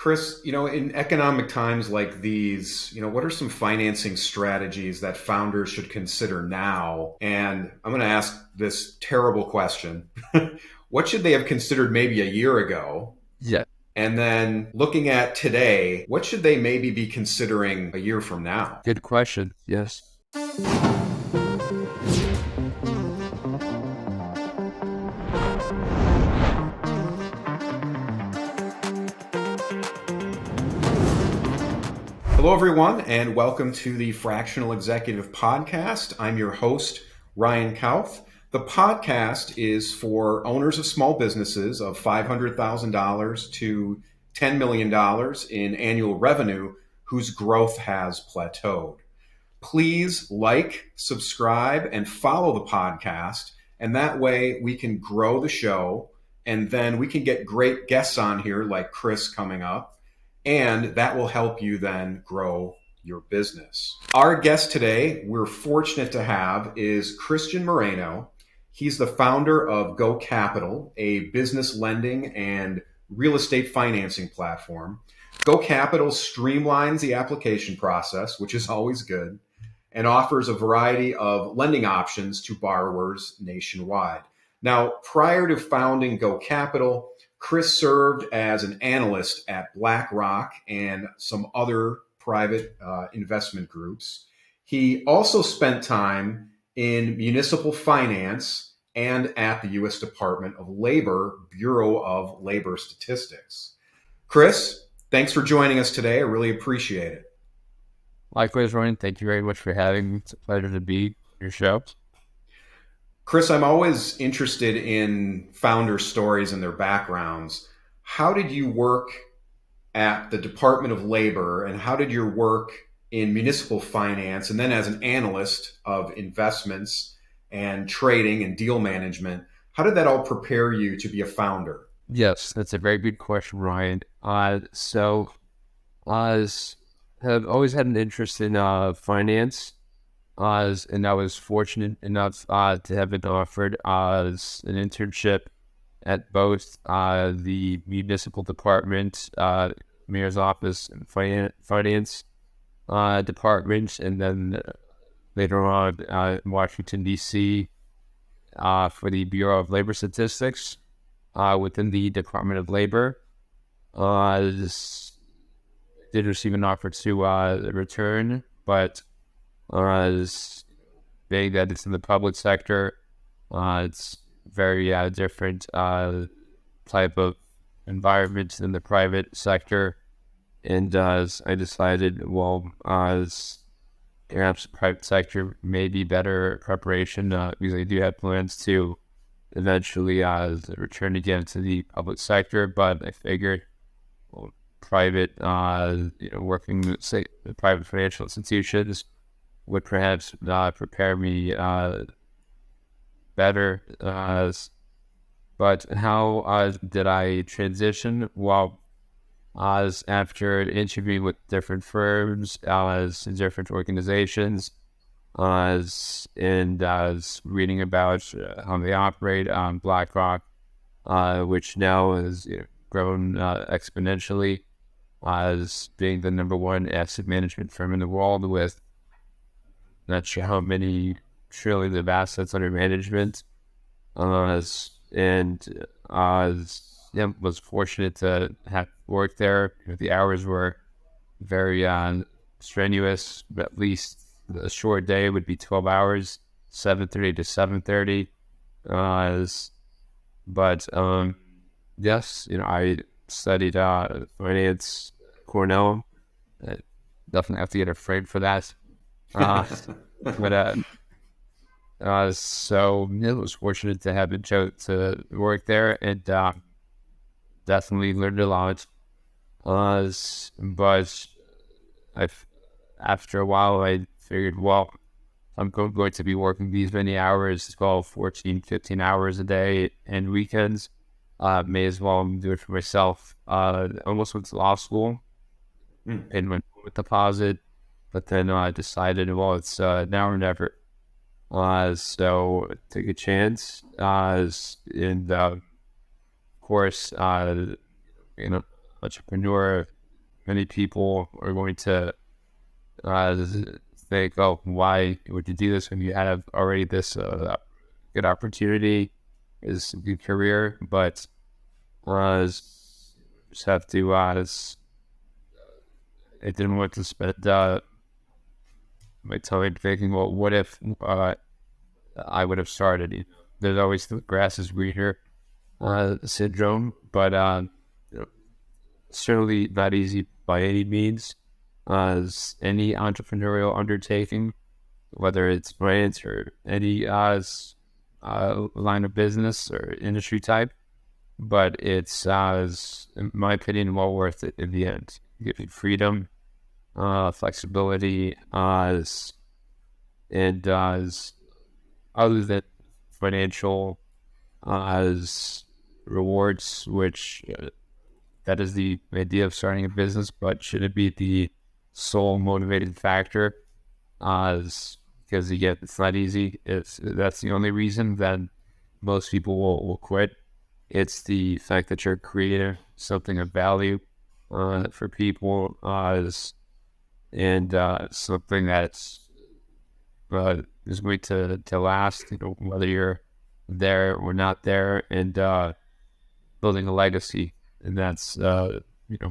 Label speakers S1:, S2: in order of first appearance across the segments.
S1: Chris, in economic times like these, what are some financing strategies that founders should consider now? And I'm going to ask this terrible question. What should they have considered maybe a year ago?
S2: Yeah,
S1: And then looking at today, what should they maybe be considering a year from now?
S2: good question. Yes.
S1: Hello, everyone, and welcome to the Fractional Executive Podcast. I'm your host, Ryan Kauth. The podcast is for owners of small businesses of $500,000 to $10 million in annual revenue whose growth has plateaued. Please like, subscribe, and follow the podcast, and that way we can grow the show, and then we can get great guests on here like Chris coming up. And that will help you then grow your business. Our guest today, we're fortunate to have, is Chris Moreno. He's the founder of GoKapital, a business lending and real estate financing platform. GoKapital streamlines the application process, which is always good, and offers a variety of lending options to borrowers nationwide. Now, prior to founding GoKapital, Chris served as an analyst at BlackRock and some other private investment groups. He also spent time in municipal finance and at the U.S. Department of Labor, Bureau of Labor Statistics. Chris, thanks for joining us today. I really appreciate it.
S2: Likewise, Ryan, thank you very much for having me. It's a pleasure to be on your show.
S1: Chris, I'm always interested in founder stories and their backgrounds. How did you work at the Department of Labor, and how did your work in municipal finance and then as an analyst of investments and trading and deal management, how did that all prepare you to be a founder?
S2: Yes, that's a very good question, Ryan. So I have always had an interest in finance. And I was fortunate enough to have been offered as an internship at both the municipal department, mayor's office, and finance department, and then later on in Washington, D.C. For the Bureau of Labor Statistics within the Department of Labor. Did receive an offer to return, but as being that it's in the public sector, it's very different type of environment than the private sector. And as I decided, as perhaps the private sector may be better preparation because I do have plans to eventually return again to the public sector. But I figured private, working with private financial institutions would perhaps prepare me better. But how did I transition? Well, after interviewing with different firms, in different organizations, and reading about how they operate, BlackRock, which now has grown exponentially, as being the number one asset management firm in the world with not sure how many trillions of assets under management, was fortunate to have worked there. The hours were very strenuous, but at least a short day would be 12 hours, 7:30 to 7:30. But yes, I studied finance at Cornell. Definitely have to get a frame for that. So I was fortunate to have been chosen to work there, and definitely learned a lot. But after a while, I figured, I'm going to be working these many hours, 12, 14, 15 hours a day and weekends. May as well do it for myself. I almost went to law school and went with deposit. But then I decided, it's now or never. So take a chance. And of course, entrepreneur, many people are going to think, oh, why would you do this when you have already this good opportunity, is a good career? But just have to, I didn't want to spend my time thinking, well, what if I would have started? There's always the grass is greener syndrome, but certainly not easy by any means. As any entrepreneurial undertaking, whether it's finance or any line of business or industry type, but it's, in my opinion, well worth it in the end. You get freedom, flexibility, and other than financial as rewards, which that is the idea of starting a business, but should it be the sole motivating factor? Because again, it's not easy. That's the only reason that most people will quit. It's the fact that you're creating something of value for people, and something that's is going to last, whether you're there or not there, and building a legacy, and that's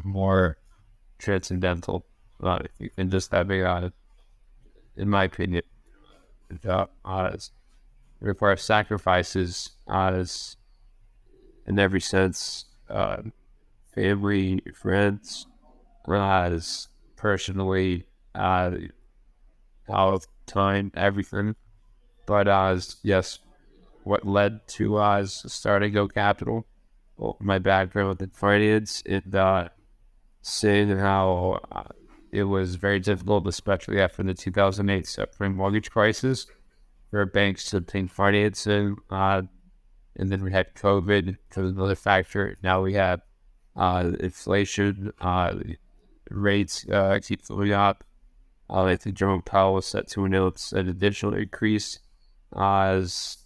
S2: more transcendental than just having in my opinion, it requires sacrifices in every sense, family, friends, personally, health, time, everything. But yes, what led to starting GoKapital? Well, my background in finance, and seeing how it was very difficult, especially after the 2008 subprime mortgage crisis, for banks to obtain financing. And then we had COVID, which was another factor. Now we have inflation, rates keep going up. I think Jerome Powell was set to announce an additional increase as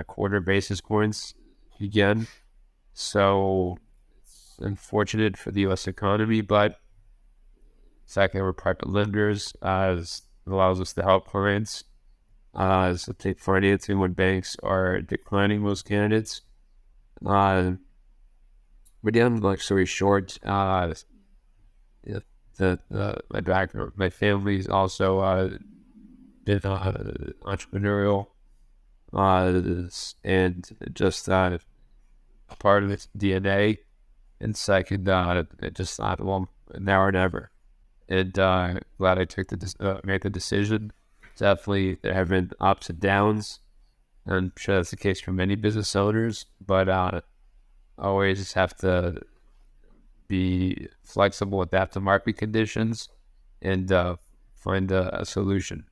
S2: quarter basis points again. So it's unfortunate for the U.S. economy, but the fact that we're private lenders allows us to help clients to take financing when banks are declining most candidates. But yeah, long story short, my background, my family's also been entrepreneurial, and just part of its DNA. And second, it just thought, well, now or never. And glad I took made the decision. Definitely, there have been ups and downs. I'm sure that's the case for many business owners, but always just have to be flexible, adapt to market conditions, and find a solution.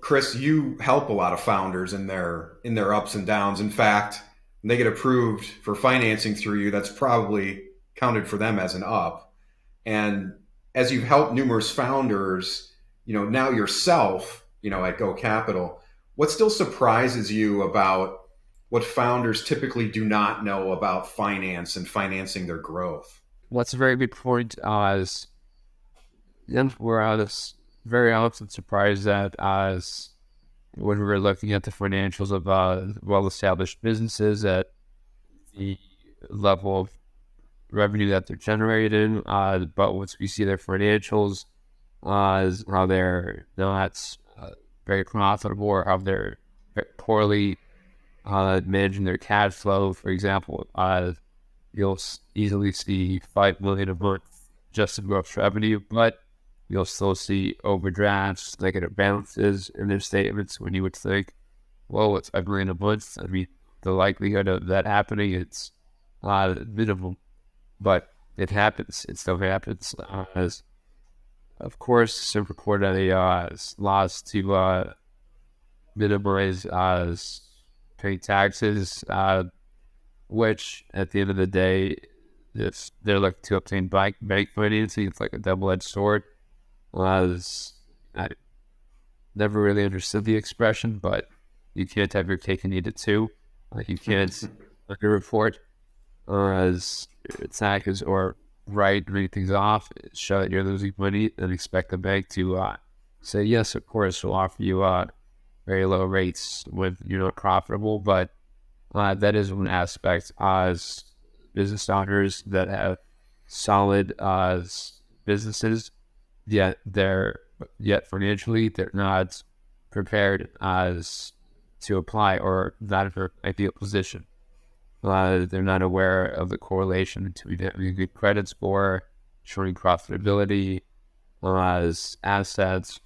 S1: Chris, you help a lot of founders in their ups and downs. In fact, when they get approved for financing through you, that's probably counted for them as an up. And as you've helped numerous founders, now yourself, at GoKapital, what still surprises you about what founders typically do not know about finance and financing their growth?
S2: Well, that's a very good point. We're very often surprised that when we're looking at the financials of well-established businesses, at the level of revenue that they're generating, but once we see their financials, is how they're not very profitable, or how they're poorly managing their cash flow. For example, you'll easily see $5 million a month just in gross revenue, but you'll still see overdrafts, negative balances in their statements, when you would think, well, it's $5 million a month. I mean, the likelihood of that happening, it's minimal, but it happens. It still happens. Of course, some report laws to minimize paying taxes, which at the end of the day, if they're looking to obtain bank financing, it's like a double-edged sword. I never really understood the expression, but you can't have your cake and eat it too. You can't underreport, as taxes or write things off, show that you're losing money, and expect the bank to say, yes, of course, we'll offer you very low rates when you're not profitable. But that is one aspect as business owners that have solid businesses, yet financially they're not prepared as to apply or not in an ideal position. They're not aware of the correlation between having a good credit score, showing profitability, as assets,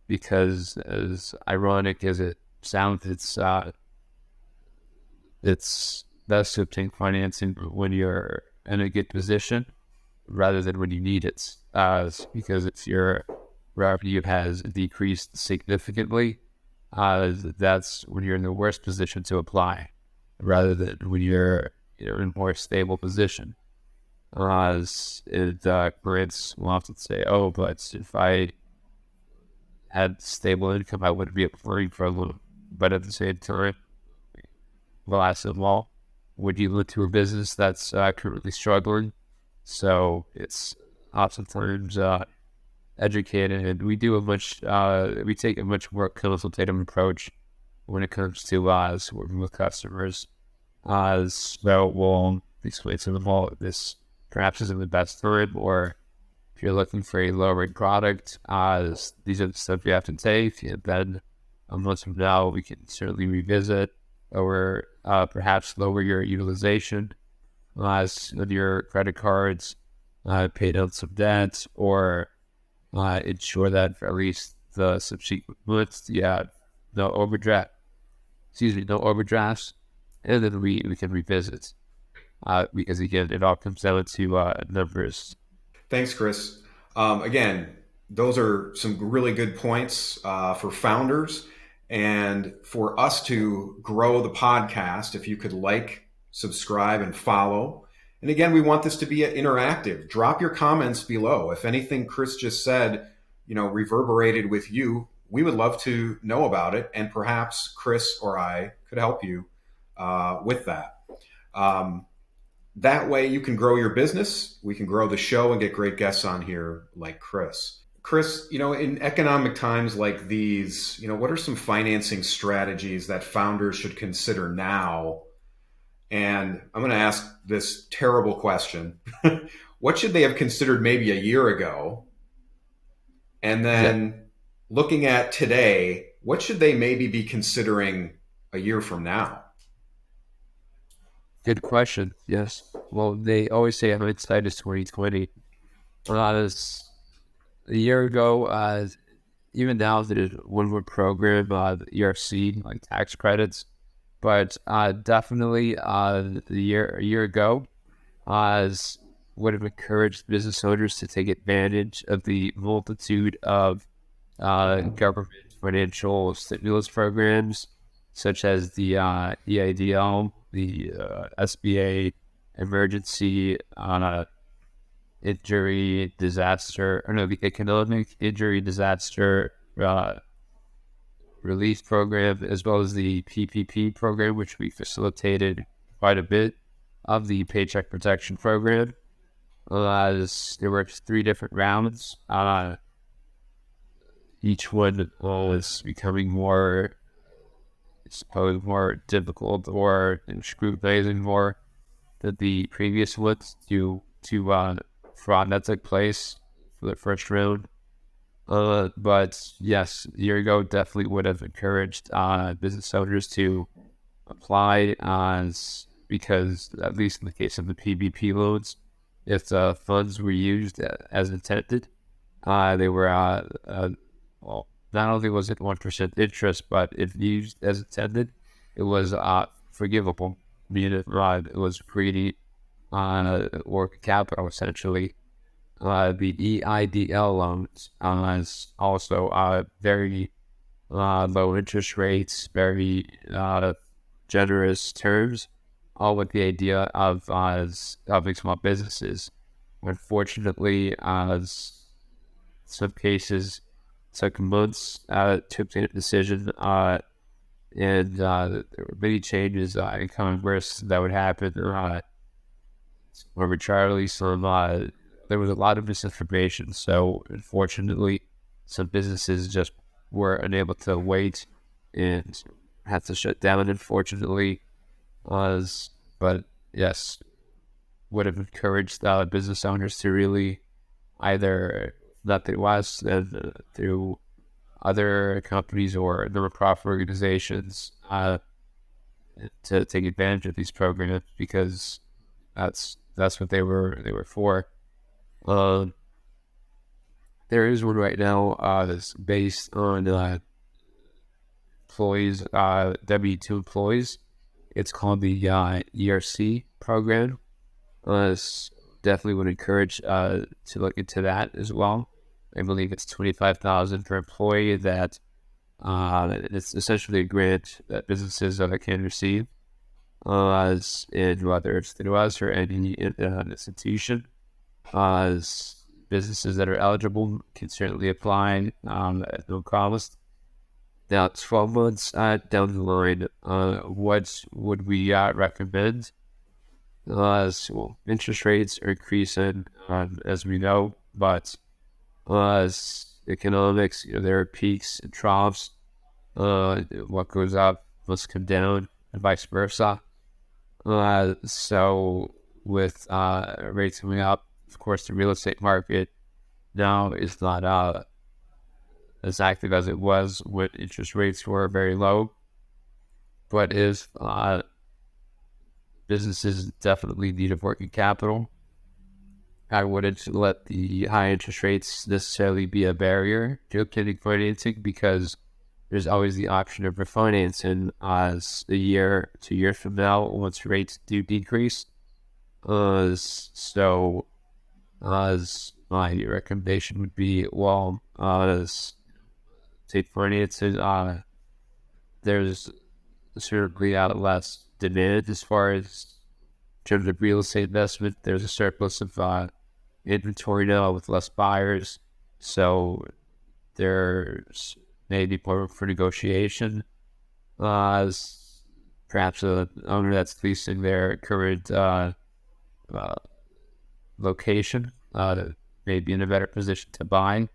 S2: because as ironic as it sounds, it's best to obtain financing when you're in a good position rather than when you need it. Because if your revenue has decreased significantly, that's when you're in the worst position to apply, rather than when you're in a more stable position. Clients will often say, "Oh, but if I had stable income, I wouldn't be applying for a loan." But at the same time, last of all, would you look to a business that's currently struggling? So it's oftentimes educated, and we take a much more consultative approach when it comes to working with customers. So we'll explain to them all this perhaps isn't the best time, or if you're looking for a lower product, these are the steps you have to take, and then a month from now we can certainly revisit or perhaps lower your utilization on your credit cards, pay down some debt, or ensure that for at least the subsequent months, no overdrafts, and then we can revisit. Because again, it all comes down to numbers.
S1: Thanks, Chris. Again, those are some really good points for founders and for us to grow the podcast. If you could subscribe, and follow. And again, we want this to be interactive. Drop your comments below. If anything Chris just said, reverberated with you, we would love to know about it. And perhaps Chris or I could help you with that. That way you can grow your business, we can grow the show and get great guests on here like Chris. Chris, in economic times like these, what are some financing strategies that founders should consider now? And I'm going to ask this terrible question. What should they have considered maybe a year ago? And then looking at today, what should they maybe be considering a year from now?
S2: Good question. Yes. Well, they always say hindsight is 2020. As a year ago, even now there's one more program, the ERC, like tax credits, but definitely a year ago, would have encouraged business owners to take advantage of the multitude of government financial stimulus programs, such as the EIDL, the SBA emergency injury disaster, the economic injury disaster relief program, as well as the PPP program, which we facilitated quite a bit of the Paycheck Protection Program. There were 3 different rounds. Each one was becoming more difficult or scrutinizing more than the previous ones due to fraud that took place for the first round. But yes, a year ago definitely would have encouraged business owners to apply, because at least in the case of the PPP loans, if the funds were used as intended, they were not only was it 1% interest, but if used as intended, it was forgivable. Meaning it was pretty or capital essentially. The EIDL loans is also very low interest rates, very generous terms, all with the idea of helping small businesses. Unfortunately, some cases took months to obtain a decision, and there were many changes in Congress that would happen arbitrarily. There was a lot of misinformation. So unfortunately, some businesses just were unable to wait and had to shut down. Unfortunately, but yes, would have encouraged business owners to really either not through us and through other companies or nonprofit organizations to take advantage of these programs, because that's what they were for. There is one right now that's based on employees, W-2 employees. It's called the ERC program. Definitely would encourage to look into that as well. I believe it's $25,000 per employee. That it's essentially a grant that businesses can receive, and whether it's through us or any institution. Businesses that are eligible can certainly apply at no cost. Now, 12 months down the line, what would we recommend? So interest rates are increasing, as we know, but as economics, there are peaks and troughs. What goes up must come down, and vice versa. So with rates coming up, of course, the real estate market now is not as active as it was when interest rates were very low. But if businesses definitely need of working capital, I wouldn't let the high interest rates necessarily be a barrier to obtaining financing, because there's always the option of refinancing as a year, 2 years from now, once rates do decrease. So as my recommendation would be, take financing. There's certainly less demand as far as in terms of real estate investment. There's a surplus of inventory now with less buyers, so there's maybe more room for negotiation. As perhaps an owner that's leasing their current location may be in a better position to buy,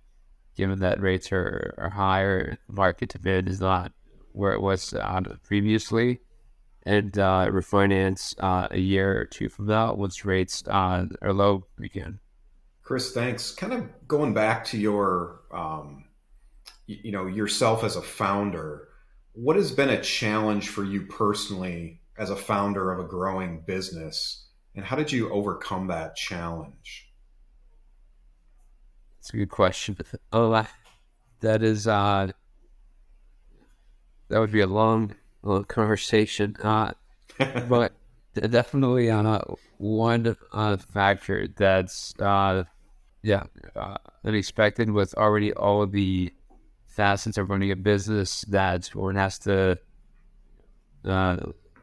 S2: given that rates are higher, market demand is not where it was previously, and refinance a year or two from now once rates are low again.
S1: Chris, thanks. Kind of going back to your, yourself as a founder, what has been a challenge for you personally as a founder of a growing business, and how did you overcome that challenge?
S2: That's a good question. That is that would be a long conversation. But definitely one factor that's unexpected, with already all of the facets of running a business that one has to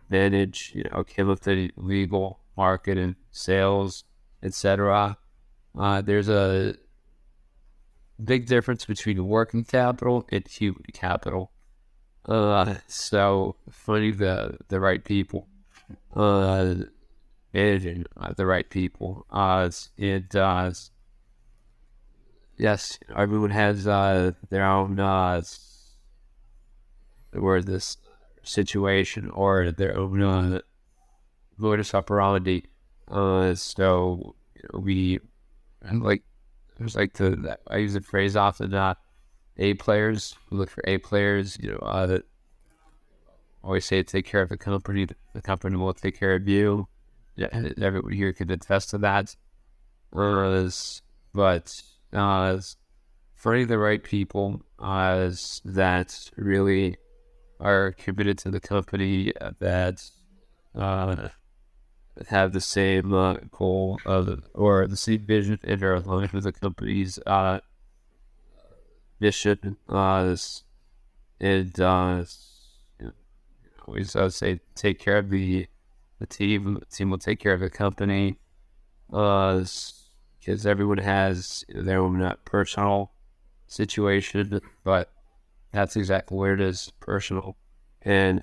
S2: manage, came up to legal, marketing, sales, etc. There's a big difference between working capital and human capital. So finding the right people, managing the right people, and yes, everyone has their own this situation or their own modus operandi. So we I use the phrase often. A players, we look for A players. Always say take care of the company will take care of you. Yeah, everyone here can attest to that. But finding the right people that really are committed to the company, that have the same goal or the same vision and are aligned with the company's mission, and always say take care of the team. The team will take care of the company, because everyone has their own personal situation, but that's exactly where it is, personal. And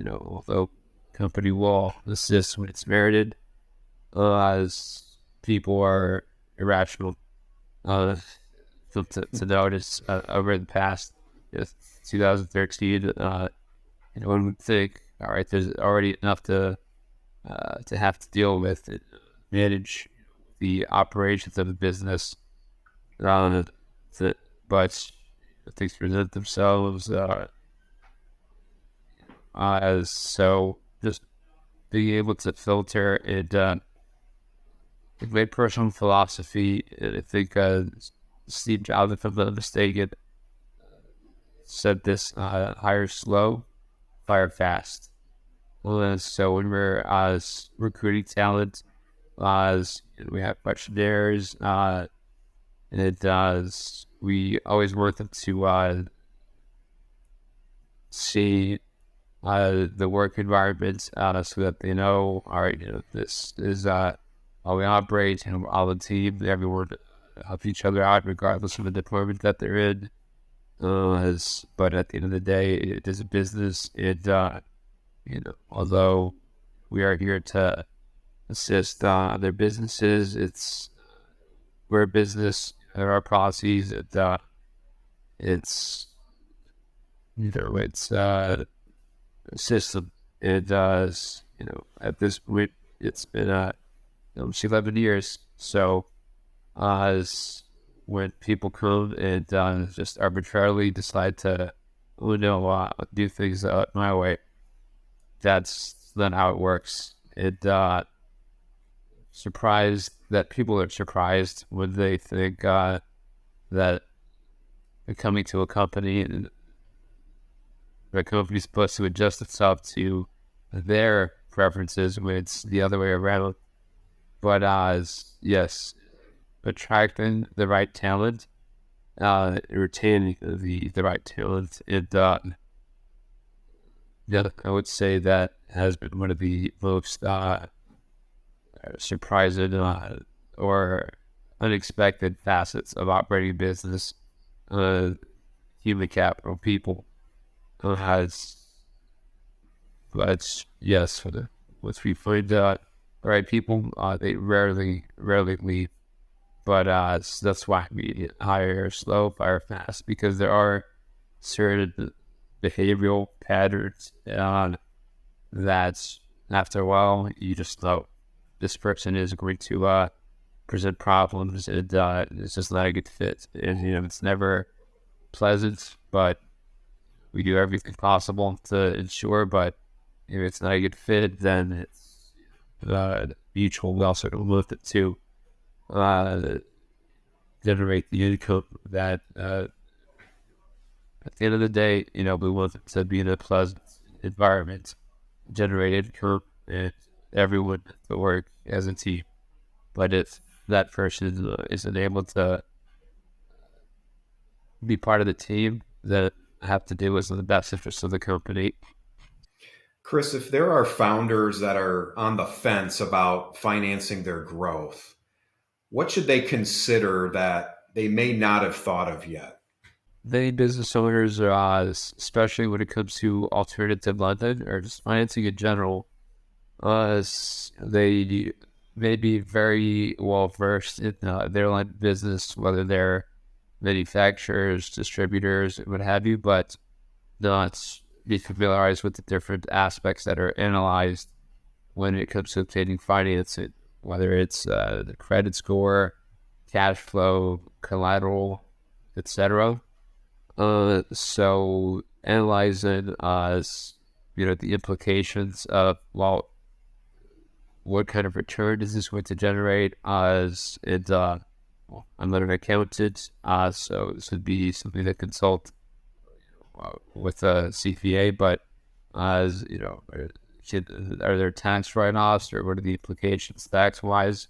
S2: although company will assist when it's merited, as people are irrational. To notice over the past 2013, one would think, all right, there's already enough to have to deal with and manage the operations of the business. But things present themselves as so just being able to filter and my personal philosophy. I think Steve Jobs, if I'm not mistaken, said this: hire slow, fire fast. So when we're recruiting talent, we have questionnaires, and we always want them to see the work environment, so that they know, all right, this is how we operate, and all the team, everyone help each other out regardless of the department that they're in. But at the end of the day, it is a business. Although we are here to assist other businesses, we're a business. There are policies. It's a system. It does. At this point, it's been almost 11 years. So, when people come and just arbitrarily decide to, do things my way, that's not how it works. Surprised that people are surprised when they think that they're coming to a company and the company's supposed to adjust itself to their preferences when it's the other way around. But yes, attracting the right talent, retaining the right talent, I would say that has been one of the most surprising or unexpected facets of operating a business. Human capital, people, but yes, once we find the right people, they rarely leave. But that's why we hire slow, fire fast, because there are certain behavioral patterns that after a while you just know this person is going to present problems, and it's just not a good fit. And it's never pleasant, but we do everything possible to ensure. But if it's not a good fit, then it's mutual. We also look at to generate the income that at the end of the day, we want it to be in a pleasant environment, generate income, and everyone to work as a team. But if that person isn't able to be part of the team, then have to do what's in the best interest of the company.
S1: Chris, if there are founders that are on the fence about financing their growth, what should they consider that they may not have thought of yet?
S2: Many business owners, especially when it comes to alternative lending or just financing in general, they may be very well versed in their line of business, whether they're manufacturers, distributors, what have you, but not be familiarized with the different aspects that are analyzed when it comes to obtaining financing, whether it's the credit score, cash flow, collateral, etc. So analyzing the implications of, well, what kind of return is this going to generate? I'm not an accountant, so this would be something to consult with a CPA. But are there tax write-offs, or what are the implications tax-wise,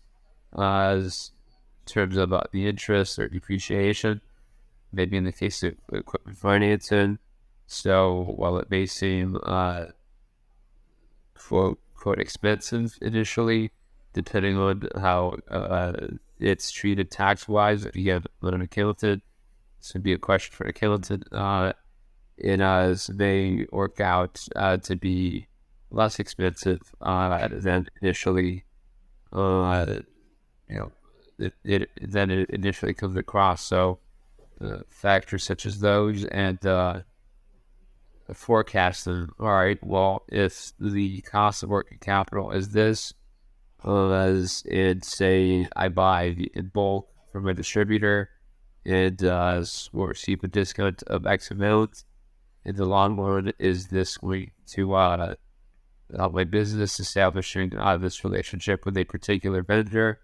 S2: as in terms of the interest or depreciation? Maybe in the case of equipment financing. So while it may seem quote expensive initially, depending on how it's treated tax-wise, again, I'm not an accountant, this would be a question for an accountant. It may work out to be less expensive than initially you know, it then it initially comes across. So factors such as those and forecasting. All right, well, if the cost of working capital is this, as in say I buy in bulk from a distributor and will receive a discount of X amount, in the long run, is this going to help my business establishing this relationship with a particular vendor?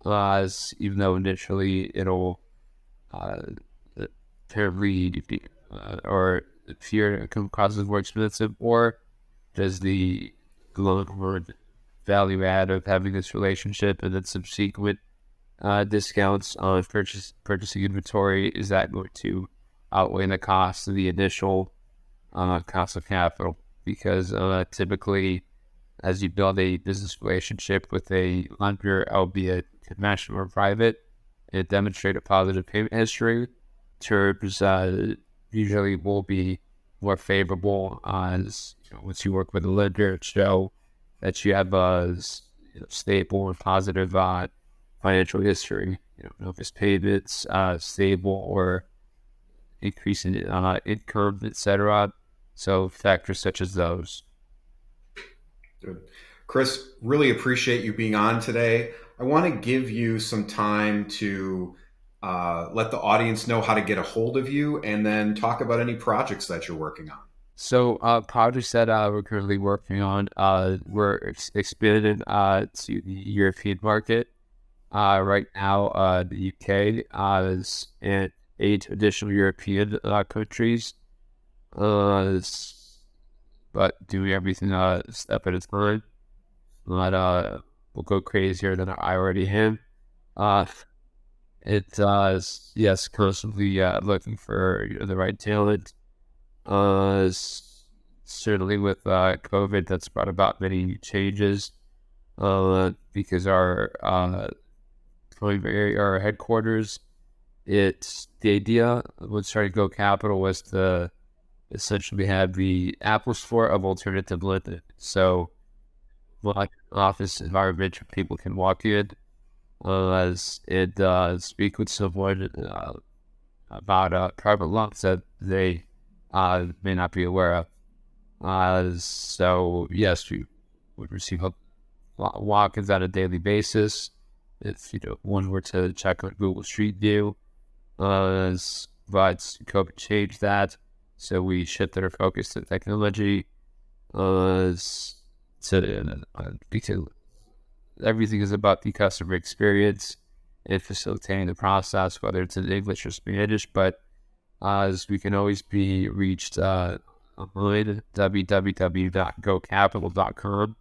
S2: As even though initially it'll apparently or appear causes more expensive, or does the long run value add of having this relationship and then subsequent discounts on purchasing inventory, is that going to outweigh the cost of the initial cost of capital? Because typically, as you build a business relationship with a lender, albeit conventional or private, and demonstrate a positive payment history, terms usually will be more favorable as once you work with a lender, show that you have a stable and positive financial history, no mispayments, stable or increasing income, etc. So factors such as those.
S1: Good. Chris, really appreciate you being on today. I want to give you some time to let the audience know how to get a hold of you and then talk about any projects that you're working on.
S2: So projects that we're currently working on, we're expanding to the European market. Right now, the UK is in 8 additional European countries, but doing everything a step at a time. Not we'll go crazier than I already am. It yes, constantly looking for the right talent. Certainly with COVID, that's brought about many changes. Because our headquarters, it's the idea when starting GoKapital was to essentially have the Apple Store of alternative lending. So, like office environment where people can walk in and speak with someone about private loans that they may not be aware of. So yes, we would receive walk-ins on a daily basis. If one were to check on Google Street View, but COVID changed that, so we shifted our focus to technology. Because everything is about the customer experience and facilitating the process, whether it's in English or Spanish. But as we can always be reached online, www.gokapital.com.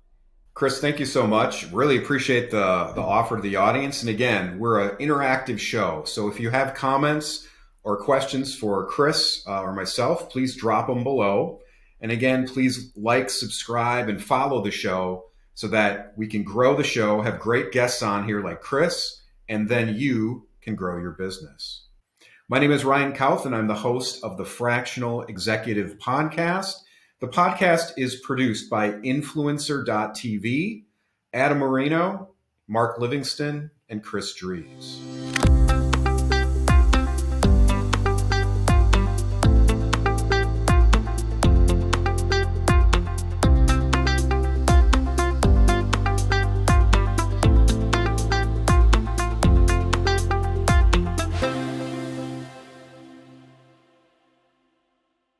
S1: Chris, thank you so much. Really appreciate the offer to the audience. And again, we're an interactive show. So if you have comments or questions for Chris or myself, please drop them below. And again, please like, subscribe, and follow the show so that we can grow the show, have great guests on here like Chris, and then you can grow your business. My name is Ryan Kauth, and I'm the host of the Fractional Executive Podcast. The podcast is produced by Influencer.tv, Adam Marino, Mark Livingston, and Chris Drees.